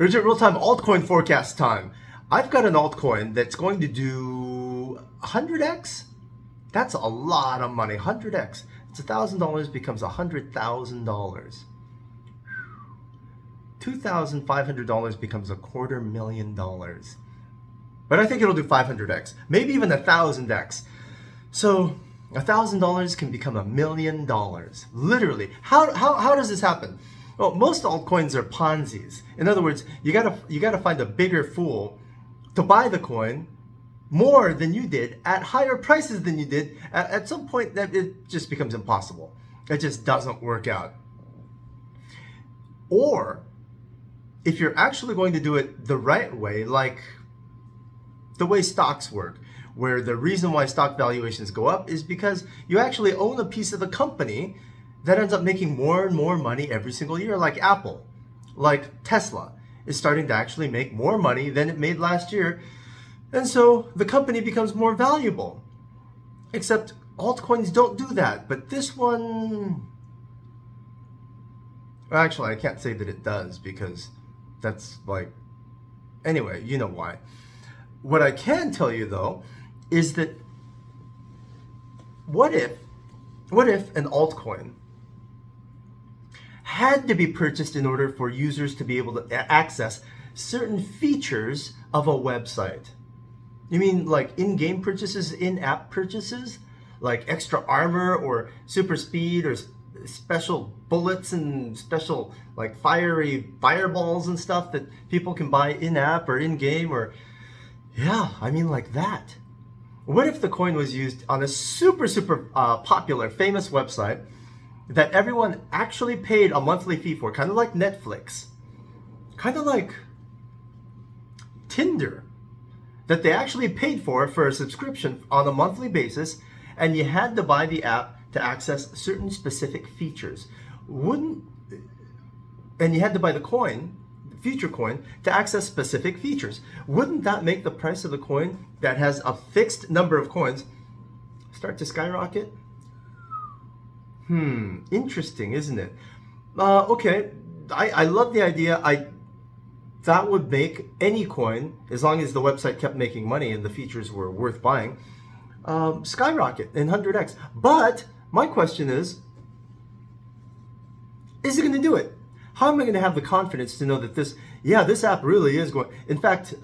Urgent real-time altcoin forecast time. I've got an altcoin that's going to do 100x. That's a lot of money. 100x. It's $1,000 becomes $100,000. $2,500 becomes $250,000. But I think it'll do 500x, maybe even 1,000x. So $1,000 can become $1 million. Literally. How does this happen? Well, most altcoins are Ponzi's. In other words, you gotta find a bigger fool to buy the coin more than you did at higher prices than you did. At some point, that it just becomes impossible. It just doesn't work out. Or if you're actually going to do it the right way, like the way stocks work, where the reason why stock valuations go up is because you actually own a piece of the company that ends up making more and more money every single year, like Apple, like Tesla is starting to actually make more money than it made last year. And so the company becomes more valuable. Except altcoins don't do that. But this one, well, actually, I can't say that it does because that's like, anyway, you know why. What I can tell you though is that what if an altcoin had to be purchased in order for users to be able to access certain features of a website? You mean like in-game purchases, in-app purchases, like extra armor or super speed or special bullets and special like fiery fireballs and stuff that people can buy in-app or in-game? Or yeah, I mean like that. What if the coin was used on a super popular, famous website that everyone actually paid a monthly fee for, kind of like Netflix, kind of like Tinder, that they actually paid for a subscription on a monthly basis, and you had to buy the app to access certain specific features? And you had to buy the coin, the future coin, to access specific features. Wouldn't that make the price of the coin that has a fixed number of coins start to skyrocket? Interesting, isn't it? Okay, I love the idea. That would make any coin, as long as the website kept making money and the features were worth buying, skyrocket in 100x. But my question is it going to do it? How am I going to have the confidence to know that this app really is going? In fact,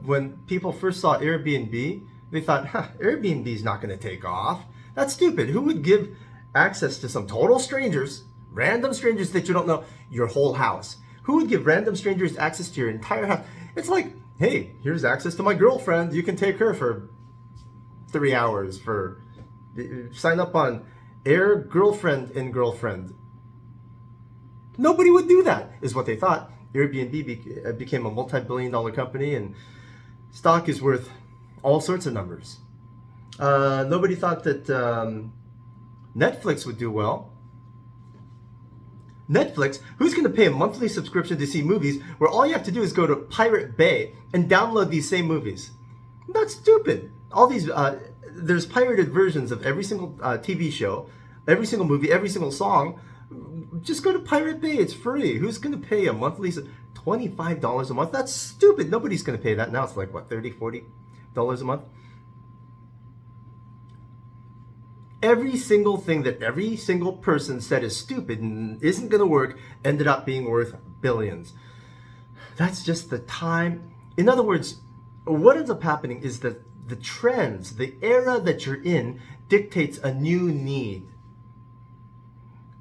when people first saw Airbnb, they thought, Airbnb is not going to take off. That's stupid. Who would give access to some total strangers, random strangers that you don't know, your whole house? Who would give random strangers access to your entire house? It's like, hey, here's access to my girlfriend. You can take her for 3 hours. Sign up on Air Girlfriend and Girlfriend. Nobody would do that, is what they thought. Airbnb became a multi-billion-dollar company, and stock is worth all sorts of numbers. Nobody thought that Netflix would do well. Netflix, who's going to pay a monthly subscription to see movies where all you have to do is go to Pirate Bay and download these same movies? That's stupid. All these, there's pirated versions of every single TV show, every single movie, every single song. Just go to Pirate Bay. It's free. Who's going to pay a monthly $25 a month? That's stupid. Nobody's going to pay that now. It's like, what, $30, $40 a month? Every single thing that every single person said is stupid and isn't going to work ended up being worth billions. That's just the time. In other words, what ends up happening is that the trends, the era that you're in, dictates a new need.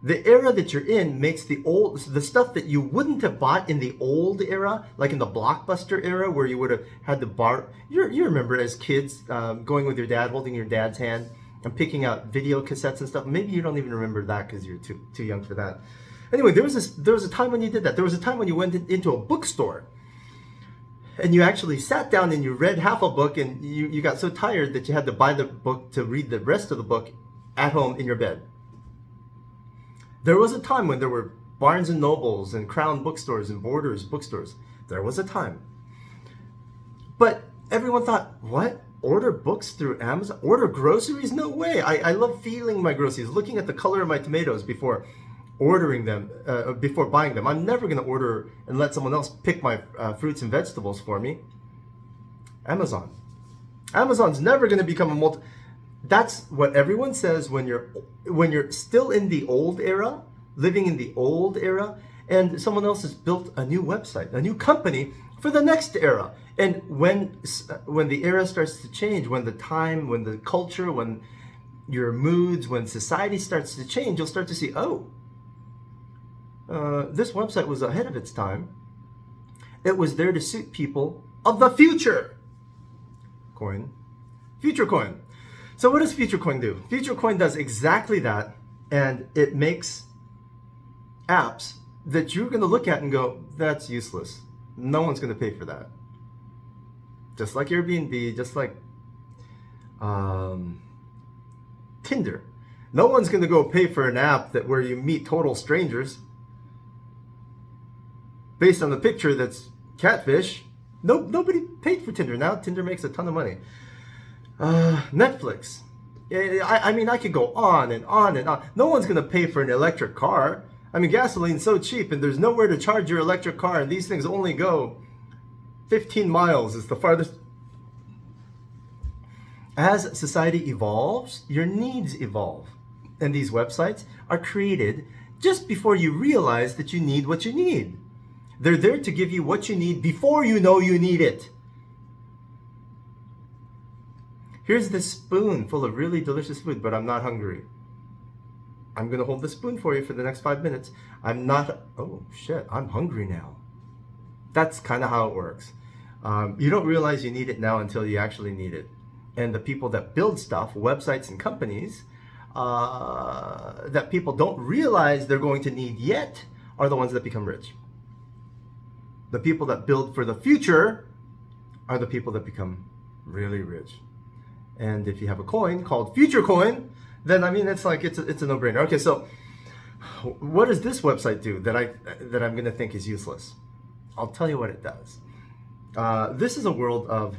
The era that you're in makes the stuff that you wouldn't have bought in the old era, like in the Blockbuster era, where you would have had to borrow. You remember as kids going with your dad, holding your dad's hand, and picking out video cassettes and stuff. Maybe you don't even remember that because you're too young for that. Anyway, there was a time when you did that. There was a time when you went into a bookstore and you actually sat down and you read half a book, and you got so tired that you had to buy the book to read the rest of the book at home in your bed. There was a time when there were Barnes and Nobles and Crown bookstores and Borders bookstores. There was a time. But everyone thought, what? Order books through Amazon? Order groceries? No way. I love feeling my groceries, looking at the color of my tomatoes before ordering them, before buying them. I'm never going to order and let someone else pick my fruits and vegetables for me. Amazon. Amazon's never going to become a multi. That's what everyone says when you're still in the old era, living in the old era, and someone else has built a new website, a new company for the next era. And when the era starts to change, when the time, when the culture, when your moods, when society starts to change, you'll start to see, this website was ahead of its time. It was there to suit people of the future. Future coin. So what does Future Coin do? Future Coin does exactly that, and it makes apps that you're going to look at and go, that's useless. No one's going to pay for that. Just like Airbnb, just like Tinder. No one's going to go pay for an app where you meet total strangers based on the picture that's catfish. Nobody paid for Tinder. Now Tinder makes a ton of money. Netflix. I mean, I could go on and on and on. No one's going to pay for an electric car. I mean, gasoline's so cheap and there's nowhere to charge your electric car, and these things only go 15 miles is the farthest. As society evolves, your needs evolve. And these websites are created just before you realize that you need what you need. They're there to give you what you need before you know you need it. Here's this spoon full of really delicious food, but I'm not hungry. I'm going to hold the spoon for you for the next 5 minutes. I'm hungry now. That's kind of how it works. You don't realize you need it now until you actually need it. And the people that build stuff, websites and companies, that people don't realize they're going to need yet are the ones that become rich. The people that build for the future are the people that become really rich. And if you have a coin called Future Coin, then I mean it's a no-brainer. Okay, so what does this website do that I'm going to think is useless? I'll tell you what it does. This is a world of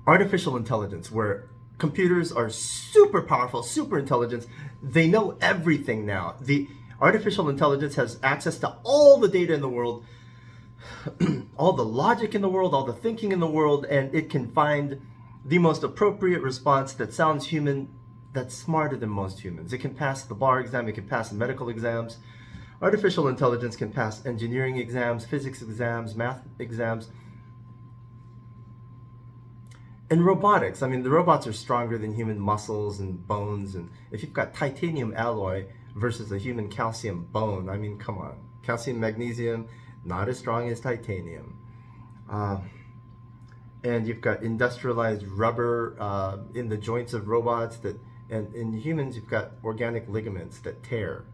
artificial intelligence where computers are super powerful, super intelligent. They know everything now. The artificial intelligence has access to all the data in the world, all the logic in the world, all the thinking in the world, and it can find the most appropriate response that sounds human, that's smarter than most humans. It can pass the bar exam, it can pass the medical exams. Artificial intelligence can pass engineering exams, physics exams, math exams. And robotics, I mean, the robots are stronger than human muscles and bones. And if you've got titanium alloy versus a human calcium bone, I mean, come on. Calcium, magnesium, not as strong as titanium. And you've got industrialized rubber in the joints of robots and in humans, you've got organic ligaments that tear.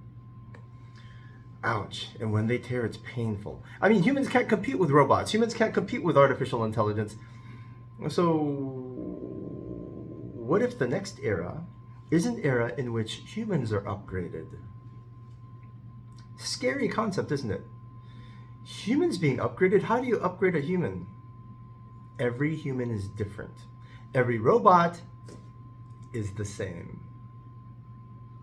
Ouch. And when they tear, it's painful. I mean, humans can't compete with robots. Humans can't compete with artificial intelligence. So what if the next era is an era in which humans are upgraded? Scary concept, isn't it? Humans being upgraded? How do you upgrade a human? Every human is different. Every robot is the same.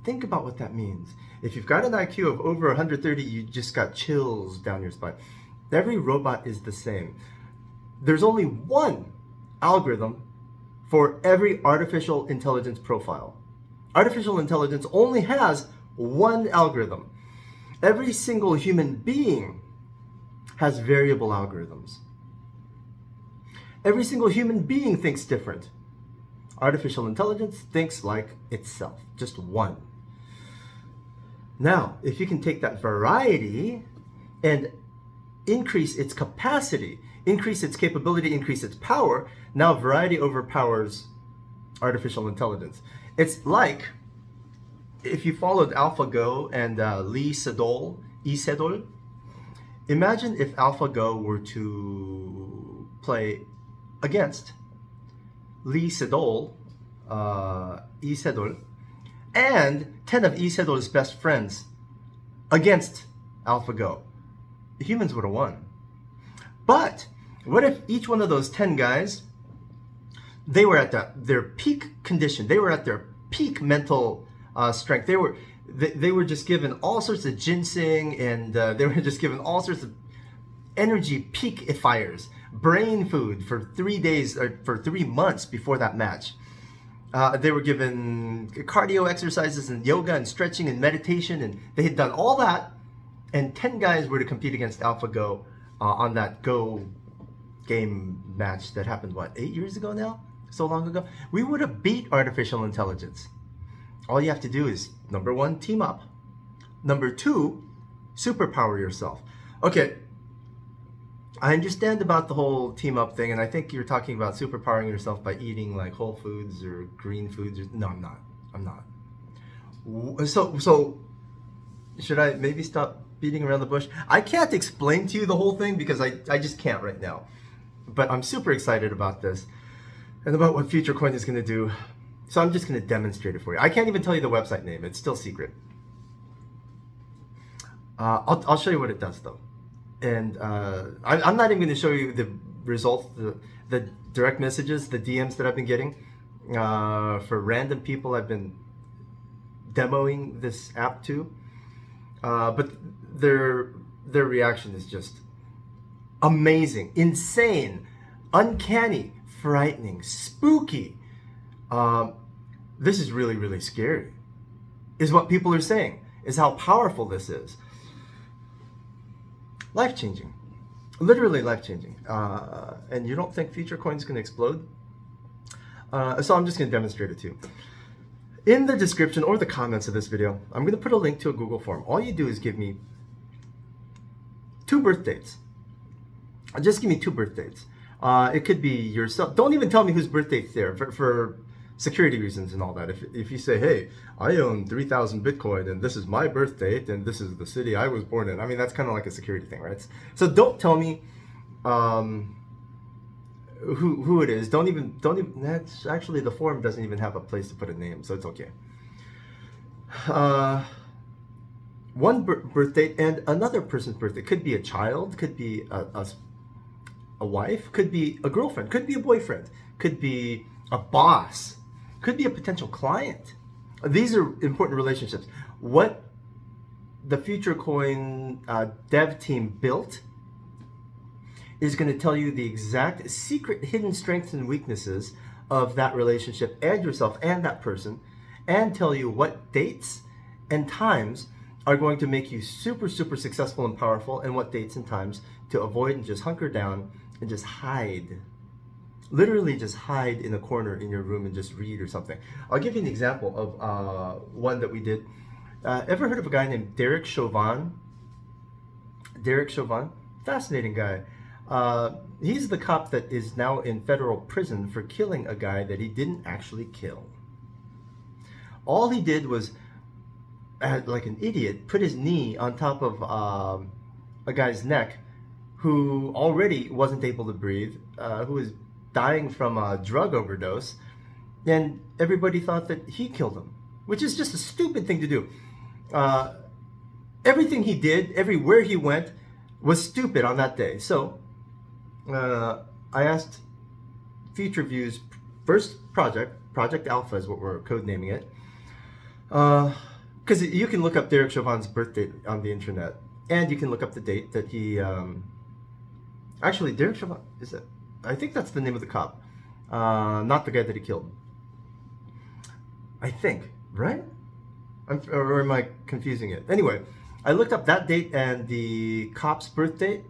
Think about what that means. If you've got an IQ of over 130, you just got chills down your spine. Every robot is the same. There's only one algorithm for every artificial intelligence profile. Artificial intelligence only has one algorithm. Every single human being has variable algorithms. Every single human being thinks different. Artificial intelligence thinks like itself, just one. Now, if you can take that variety and increase its capacity, increase its capability, increase its power, now variety overpowers artificial intelligence. It's like if you followed AlphaGo and Lee Sedol, imagine if AlphaGo were to play against Lee Sedol, and 10 of Lee Sedol's best friends against AlphaGo. The humans would have won. But what if each one of those 10 guys, they were at their peak condition, they were at their peak mental strength, they were just given all sorts of ginseng, and they were just given all sorts of energy peak-ifiers, brain food for 3 days or for 3 months before that match. They were given cardio exercises and yoga and stretching and meditation, and they had done all that. And 10 guys were to compete against AlphaGo on that Go game match that happened, what, 8 years ago now? So long ago? We would have beat artificial intelligence. All you have to do is, number 1, team up. Number 2, superpower yourself. Okay, I understand about the whole team up thing, and I think you're talking about superpowering yourself by eating like whole foods or green foods. No, I'm not. I'm not. So should I maybe stop beating around the bush? I can't explain to you the whole thing because I just can't right now. But I'm super excited about this and about what FutureCoin is going to do. So I'm just going to demonstrate it for you. I can't even tell you the website name. It's still secret. I'll show you what it does though. And I'm not even going to show you the results, the direct messages, the DMs that I've been getting for random people I've been demoing this app to. But their reaction is just amazing, insane, uncanny, frightening, spooky. This is really, really scary, is what people are saying, is how powerful this is. Life-changing, literally life-changing. And you don't think FutureCoin's going to explode? So I'm just going to demonstrate it to you. In the description or the comments of this video, I'm going to put a link to a Google form. All you do is give me 2 birth dates. Just give me 2 birth dates. It could be yourself. Don't even tell me whose birth date's there for security reasons and all that. If you say, hey, I own 3,000 Bitcoin and this is my birth date and this is the city I was born in. I mean, that's kind of like a security thing, right? So don't tell me who it is. Don't even, that's actually, the form doesn't even have a place to put a name, so it's okay. One birth date and another person's birthday. Could be a child, could be a wife, could be a girlfriend, could be a boyfriend, could be a boss, could be a potential client. These are important relationships. What the FutureCoin dev team built is going to tell you the exact secret hidden strengths and weaknesses of that relationship and yourself and that person, and tell you what dates and times are going to make you super, super successful and powerful, and what dates and times to avoid and just hunker down and just hide. Literally just hide in a corner in your room and just read or something. I'll give you an example of one that we did. Ever heard of a guy named Derek Chauvin? Derek Chauvin? Fascinating guy. He's the cop that is now in federal prison for killing a guy that he didn't actually kill. All he did was, like an idiot, put his knee on top of a guy's neck who already wasn't able to breathe, who was dying from a drug overdose, and everybody thought that he killed him, which is just a stupid thing to do. Everything he did, everywhere he went, was stupid on that day. So I asked FutureView's first Project Alpha is what we're codenaming it, because you can look up Derek Chauvin's birth date on the internet, and you can look up the date that he, actually Derek Chauvin, is it? I think that's the name of the cop, not the guy that he killed. I think, right? Or am I confusing it? Anyway, I looked up that date and the cop's birth date.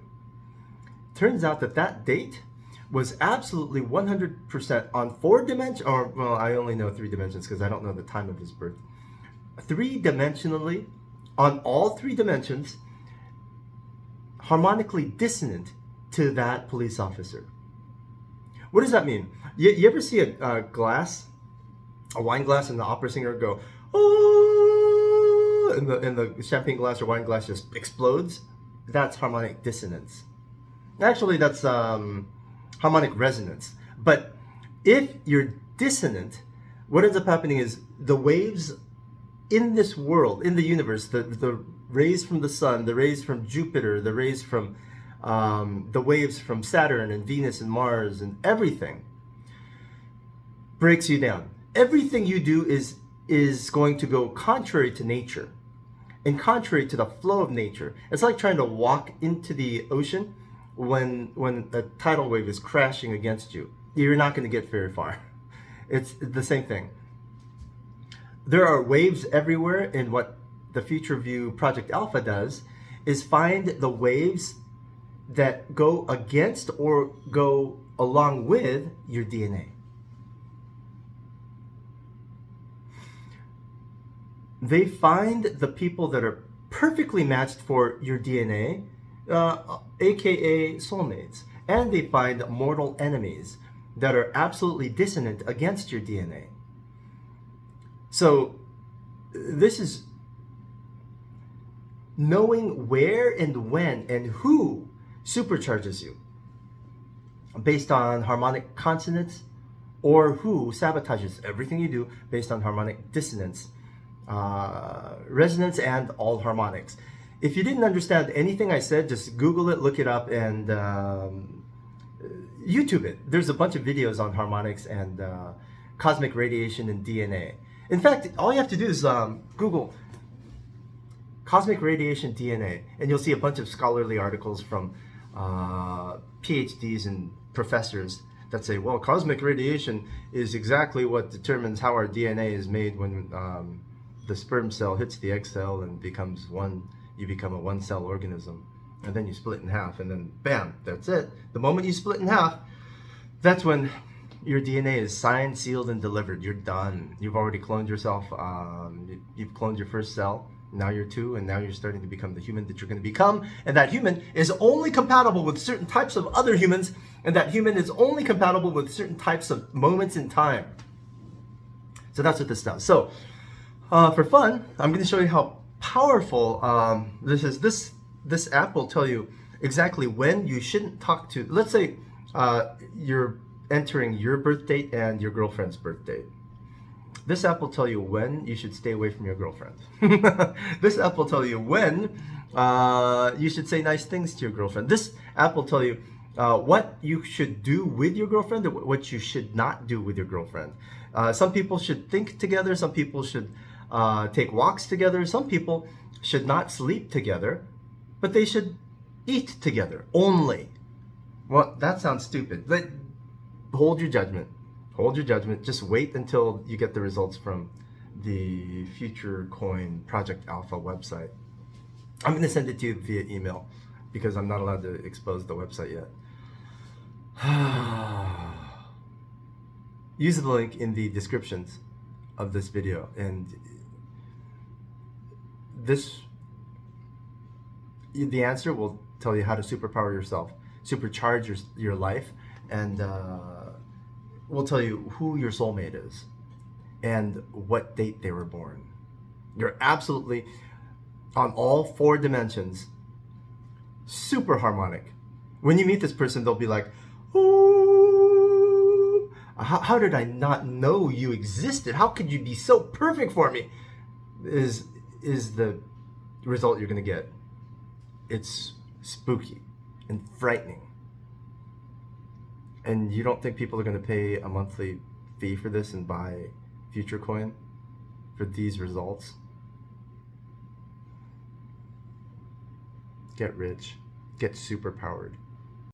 Turns out that date was absolutely 100% on 4 dimensions, or well, I only know 3 dimensions because I don't know the time of his birth. 3-dimensionally, on all 3 dimensions, harmonically dissonant to that police officer. What does that mean? You ever see a glass, a wine glass, and the opera singer go, oh, and the champagne glass or wine glass just explodes? That's harmonic dissonance. Actually, that's harmonic resonance. But if you're dissonant, what ends up happening is the waves in this world, in the universe, the rays from the sun, the rays from Jupiter, the rays from the waves from Saturn and Venus and Mars and everything breaks you down. Everything you do is is going to go contrary to nature and contrary to the flow of nature. It's like trying to walk into the ocean when a tidal wave is crashing against you. You're not going to get very far. It's the same thing. There are waves everywhere, and what the Future View Project Alpha does is find the waves that go against or go along with your DNA. They find the people that are perfectly matched for your DNA, aka soulmates, and they find mortal enemies that are absolutely dissonant against your DNA. So this is knowing where and when and who supercharges you based on harmonic consonance, or who sabotages everything you do based on harmonic dissonance, resonance, and all harmonics. If you didn't understand anything I said, just Google it, look it up, and YouTube it. There's a bunch of videos on harmonics and cosmic radiation and DNA. In fact, all you have to do is Google cosmic radiation DNA, and you'll see a bunch of scholarly articles from PhDs and professors that say, well, cosmic radiation is exactly what determines how our DNA is made when the sperm cell hits the egg cell and becomes one. You become a one-cell organism, and then you split in half, and then bam, that's it. The moment you split in half, that's when your DNA is signed, sealed, and delivered. You're done. You've already cloned yourself. You've cloned your first cell. Now you're two, and now you're starting to become the human that you're going to become. And that human is only compatible with certain types of other humans, and that human is only compatible with certain types of moments in time. So that's what this does. So for fun, I'm going to show you how powerful this is. This app will tell you exactly when you shouldn't talk to. Let's say you're entering your birth date and your girlfriend's birth date. This app will tell you when you should stay away from your girlfriend. This app will tell you when you should say nice things to your girlfriend. This app will tell you what you should do with your girlfriend and what you should not do with your girlfriend. Some people should think together. Some people should take walks together. Some people should not sleep together, but they should eat together only. Well, that sounds stupid. But hold your judgment. Hold your judgment. Just wait until you get the results from the Future Coin Project Alpha website. I'm going to send it to you via email because I'm not allowed to expose the website yet. Use the link in the descriptions of this video, and the answer will tell you how to superpower yourself, supercharge your life, and will tell you who your soulmate is and what date they were born. You're absolutely, on all 4 dimensions, super harmonic. When you meet this person, they'll be like, ooh, how did I not know you existed? How could you be so perfect for me? Is the result you're going to get. It's spooky and frightening. And you don't think people are going to pay a monthly fee for this and buy Future Coin for these results? Get rich. Get super powered.